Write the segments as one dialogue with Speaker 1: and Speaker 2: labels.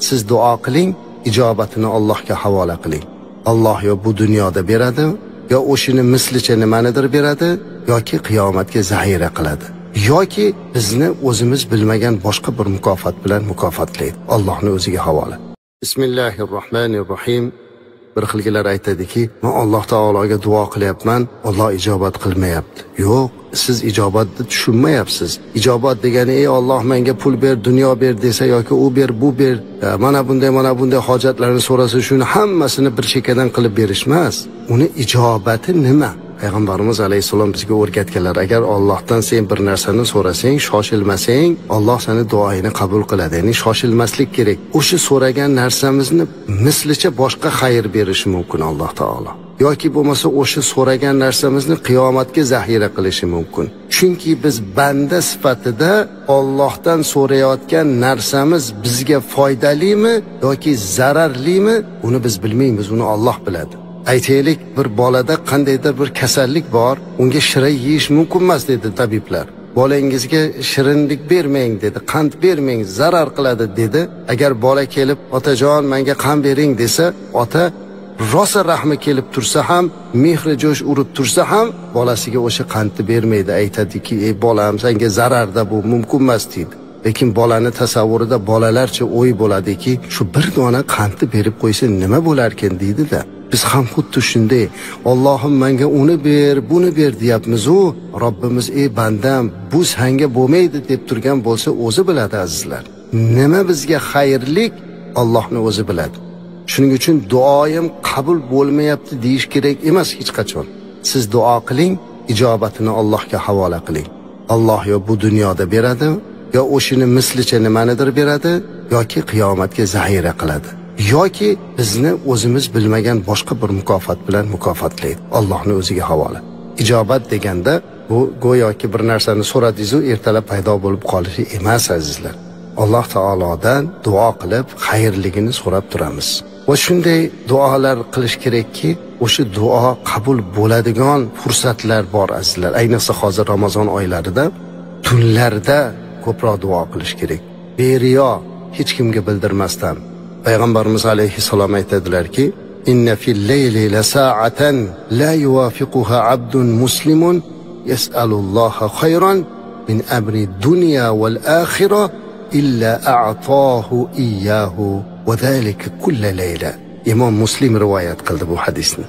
Speaker 1: siz duo qiling, ijobatini Allohga havola qiling. Alloh yo bu dunyoda beradi, yo o'shini mislicha nimanidir beradi, yoki qiyomatga zaxira qiladi, yoki bizni o'zimiz bilmagan boshqa bir mukofot bilan mukofotlaydi. Allohning o'ziga havola. Bismillahirrohmanirrohim. Bir xilgilar aytadiki, men Alloh taologa duo qilyapman, Alloh ijobat qilmayapti. Yo'q, siz ijobatni tushunmayapsiz. Ijobat degani ey Alloh menga pul ber, dunyo ber desa yoki u ber, bu ber, mana bunday hojatlarni so'rasa shuni hammasini bir chekkadan qilib berish emas. Uni ijobati nima? Payg'ambarimiz alayhisalom bizga o'rgatganlar, agar Allohdan sen bir narsani so'rasang, shoshilmasang, Alloh seni duoingni qabul qiladi. Ya'ni shoshilmaslik kerak. O'sha so'ragan narsamizni mislicha boshqa xayr berishi mumkin Alloh taolo. Yoki bo'lmasa o'sha so'ragan narsamizni qiyomatga zaxira qilishi mumkin. Chunki biz banda sifatida Allohdan so'rayotgan narsamiz bizga foydalimi yoki zararlimi, uni biz bilmaymiz, uni Alloh biladi. Aytaylik, bir bolada qandaydir bir kasallik bor, unga shirin yeyish mumkin emas dedi tabiblar. Bolangizga shirinlik bermang dedi, qand bermang, zarar qiladi dedi. Agar bola kelib, otajon menga qand bering desa, ota rosa rahmi kelib tursa ham, mehri jo'sh urib tursa ham, bolasiga o'sha qandni bermaydi. Aytadiki, ey bolam, senga zararda bu mumkin emas deydi. Lekin bolani tasavvurida bolalarcha o'y bo'ladiki, shu bir dona qandni berib qo'ysa nima bo'lar ekan deydi-da. Biz ham xuddi shunday, Allohim menga uni ber, buni ber deyapmiz-u, Robbimiz ey bandam, bu senga bo'lmaydi deb turgan bo'lsa o'zi biladi azizlar. Nima bizga xayrlik, Allohning o'zi biladi. Shuning uchun duoyim qabul bo'lmayapti deyish kerak emas hech qachon. Siz duo qiling, ijobatini Allohga havola qiling. Alloh yo bu dunyoda beradi, yo o'shini mislicha nimanidir beradi, yoki qiyomatga zaxira qiladi, yoki bizni o'zimiz bilmagan boshqa bir mukofot bilan mukofotlaydi. Allohning o'ziga havola. Ijobat deganda bu go'yoki bir narsani so'radingiz-u, ertalab paydo bo'lib qolishi emas azizlar. Alloh taolodan duo qilib xayrligini so'rab turamiz. Va shunday duolar qilish kerakki, o'sha duo qabul bo'ladigan fursatlar bor azizlar. Ayniqsa hozir Ramazon oylarida tunlarda ko'proq duo qilish kerak. Beriyo, hech kimga bildirmasdan. Payg'ambarimiz alayhissalom aytadilarki, inna fil layli la sa'atan la yuwafiquha 'abdun muslimun yas'alulloha khayran min amri dunya wal akhirah illa a'tahu iyyahu wa dhalika kull layla. Imom Muslim rivoyat qildi bu hadisni.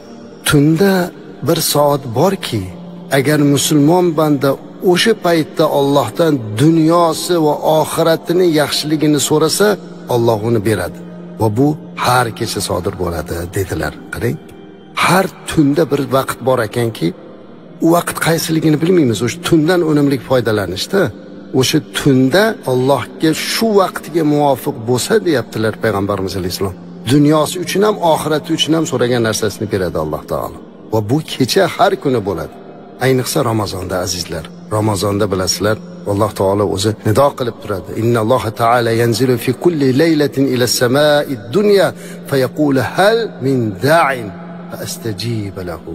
Speaker 1: Tunda bir soat borki, agar musulmon banda o'sha paytda Allohdan dunyosi va oxiratini yaxshiligini so'rasa, Alloh uni beradi. Va bu har kecha sodir bo'ladi dedilar. Qarang, har tunda bir vaqt bor ekanki, u vaqt qaysiligini bilmaymiz. O'sha tundan unumli foydalanishda, o'sha tunda Allohga shu vaqtiga muvofiq bo'lsa deyaptilar Payg'ambarimiz alayhisalom. Dunyosi uchun ham, oxirati uchun ham so'ragan narsasini beradi Alloh taolo. Va bu kecha har kuni bo'ladi. Ayniqsa Ramazonda azizlar. Ramazonda bilasizlar, Alloh taolo o'zi nido qilib turadi. Innalloh taala yanzilu fi kulli laylatin ila as-samaa'i ad-dunya fayaqulu hal min da'in fastajib lahu.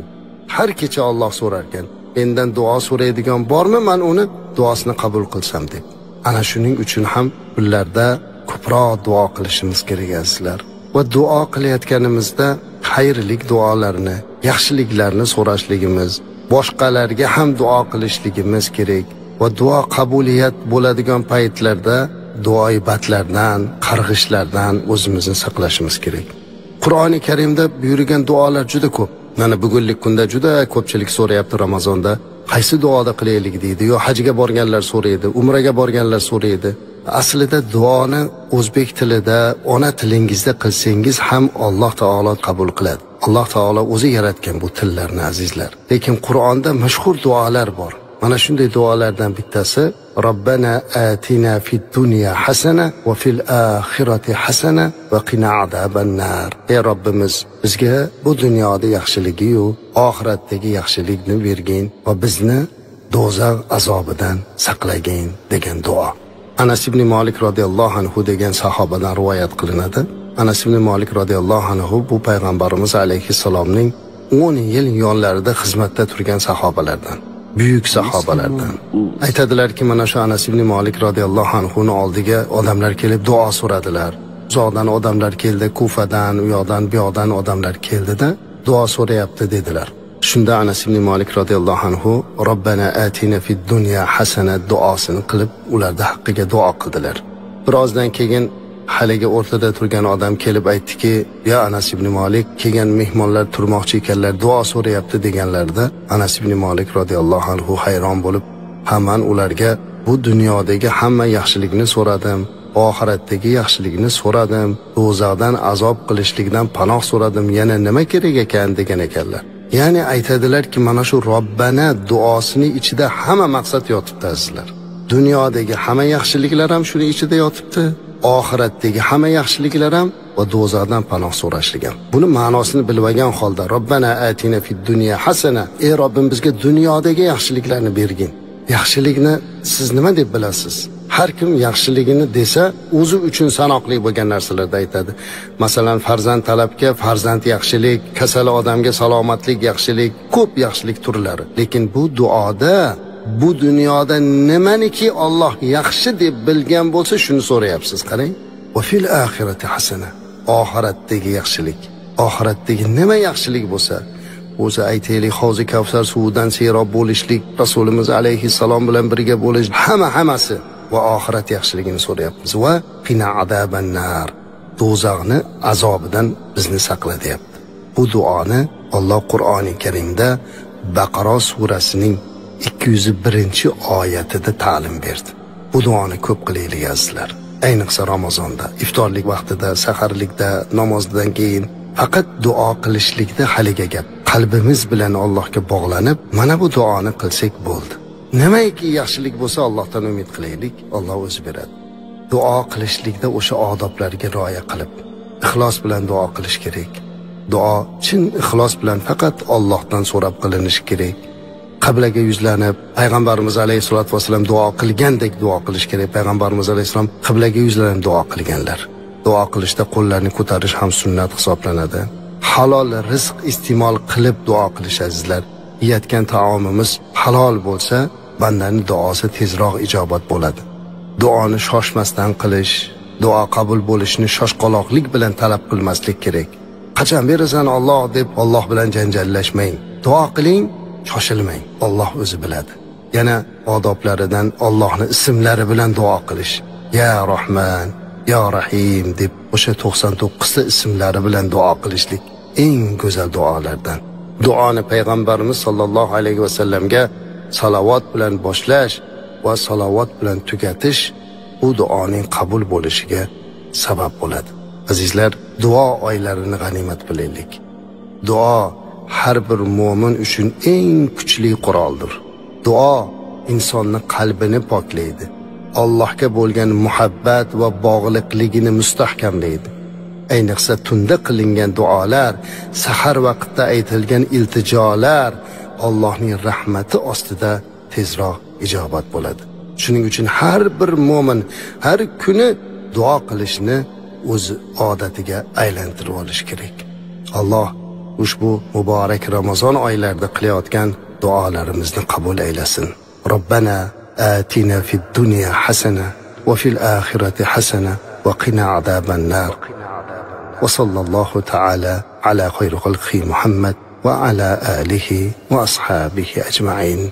Speaker 1: Har kecha Alloh so'rar ekan, mendan duo so'raydigan bormi, men uni duosini qabul qilsam deb. Ana shuning uchun ham bunlarda ko'proq duo qilishimiz kerak azizlar. Va duo qilayotganimizda xayrlik duolarni, yaxshiliklarni so'rashligimiz, boshqalarga ham duo qilishligimiz kerak. Va duo qabuliyat bo'ladigan paytlarda duoibatlardan, qarg'ishlardan o'zimizni saqlashimiz kerak. Qur'oni Karimda buyurgan duolar juda ko'p. Mana bugunlik kunda juda ko'pchilik so'rayapti Ramazonda, qaysi duoda qilaylik deydi. Yo hajga borganlar so'raydi, umraga borganlar so'raydi. Aslida duoni o'zbek tilida, ona tilingizda qilsangiz ham Alloh taolo qabul qiladi. Alloh taolo o'zi yaratgan bu tillarni azizlar. Lekin Qur'onda mashhur duolar bor. Mana shunday duolardan bittasi Robbana atina fid dunya hasana va fil oxirati hasana va qina azaban nar. Ey Robbimiz, bizga bu dunyoda yaxshiligi-yu, oxiratdagi yaxshilikni bergin va bizni do'zax azobidan saqlagin degan duo. Anas ibn Malik radhiyallohu anhu degan sahobadan rivoyat qilinadi. Anas ibn Malik radhiyallohu anhu bu payg'ambarimiz alayhissalomning 10 yil yonlarida xizmatda turgan sahobalardan. Buyuk sahobalardan. Aytadilarki, mana shu Anas ibn Malik radhiyallohu anhuning oldiga odamlar kelib duo so'radilar. uzoqdan odamlar keldi, Kufadan, u yoqdan, bu yoqdan odamlar keldida duo so'rayapti dedilar. Shunda Anas ibn Malik radhiyallohu anhu Robbana atina fid dunya hasana duosini qilib ularda haqqiga duo qildilar. Birozdan keyin haligi o'rtada turgan odam kelib aytdiki, "Ya Anas ibn Malik, kelgan mehmonlar turmoqchi ekanlar, duo so'rayapti" deganlarida Anas ibn Malik radhiyallohu anhu hayron bo'lib, "Hamman ularga bu dunyodagi hamma yaxshilikni so'radim, oxiratdagi yaxshilikni so'radim, do'zaxdan azob qilishlikdan panoh so'radim, yana nima kerak ekan" degan ekanlar. Ya'ni aytadilarki, mana shu Robbana duosini ichida hamma maqsad yotibdi azizlar. Dunyodagi hamma yaxshiliklar ham shuning ichida yotibdi, oxiratdagi hamma yaxshiliklar ham va do'zaxdan panoh so'rashlik ham. Buni ma'nosini bilmagan holda Robbana atina fid dunya hasana, ey Robbim bizga dunyodagi yaxshiliklarni bergin. Yaxshilikni siz nima deb bilasiz? Har kim yaxshiligini desa, o'zi uchun sanoqli bo'lgan narsalarda aytadi. Masalan, farzand talabga farzand yaxshilik, kasal odamga salomatlik yaxshilik, ko'p yaxshilik turlari. Lekin bu duoda bu dunyoda nimaniki Alloh yaxshi deb bilgan bo'lsa, shuni so'rayapsiz. Qarang. Va fil oxirati hasana. Oxiratdagi yaxshilik. Oxiratdagi nima yaxshilik bo'lsa, o'zi aytaylik, Havzi Kavsar suvidan serob bo'lishlik, Rasulimiz alayhissalom bilan birga bo'lish, hammasi va oxirat yaxshiligini so'rayapmiz. Va qina azaban nar. Do'zaxni azobidan bizni saqla deyapti. Bu duoni Alloh Qur'oni Karimda Baqara surasining 201-oyatida ta'lim berdi. Bu duoni ko'p qilaylik azizlar. Ayniqsa Ramazonda, iftorlik vaqtida, saharlikda, namozdan keyin faqat duo qilishlikda haliga gap. Qalbimiz bilan Allohga bog'lanib, mana bu duoni qilsak bo'ldi. Nimaiki yaxshilik bo'lsa Allohdan umid qilaylik, Alloh o'zi beradi. Duo qilishlikda o'sha odoblarga rioya qilib, ixlos bilan duo qilish kerak. Duo chin ixlos bilan faqat Allohdan so'rab qilinishi kerak. Qiblaga yuzlanib, payg'ambarimiz alayhisolatu vasallam duo qilgandek duo qilish kerak. Payg'ambarimiz alayhisalom qiblaga yuzlanib duo qilganlar. Duo qilishda qo'llarni ko'tarish ham sunnat hisoblanadi. Halol rizq iste'mol qilib duo qilish azizlar. Yeyotgan taomimiz halol bo'lsa, bandaning duosi tezroq ijobat bo'ladi. Duoni shoshmasdan qilish, duo qabul bo'lishini shoshqaloqlik bilan talab qilmaslik kerak. Qachon berasan Alloh deb Alloh bilan janjallashmang. Duo qiling, shoshilmang. Alloh o'zi biladi. Yana odoblaridan Allohning ismlari bilan duo qilish. Ya Rahman, Ya Rahim deb o'sha 99 ta ismlari bilan duo qilishlik eng go'zal duolardan. Duoni payg'ambarimiz sollallohu alayhi va sallamga salovat bilan boshlash va salovat bilan tugatish bu duoning qabul bo'lishiga sabab bo'ladi. Azizlar, duo oylarini g'animat bilaylik. Duo har bir mu'min uchun eng kuchli quroldir. Duo insonning qalbini poklaydi. Allohga bo'lgan muhabbat va bog'liqligini mustahkamlaydi. Ayniqsa tunda qilingan duolar, sahar vaqtida aytilgan iltijolar Allohning rahmati ostida tezroq ijobat bo'ladi. Shuning uchun har bir mu'min har kuni duo qilishni o'z odatiga aylantirib olish kerak. Alloh ushbu muborak Ramazon oylarida qilayotgan duolarimizni qabul aylasin. Robbana atina fid dunya hasana va fil oxirati hasana va qina azaban nar. Va sallallohu ta'ala ala khayri xalqi Muhammad va ala alihi va ashabihi ajma'in.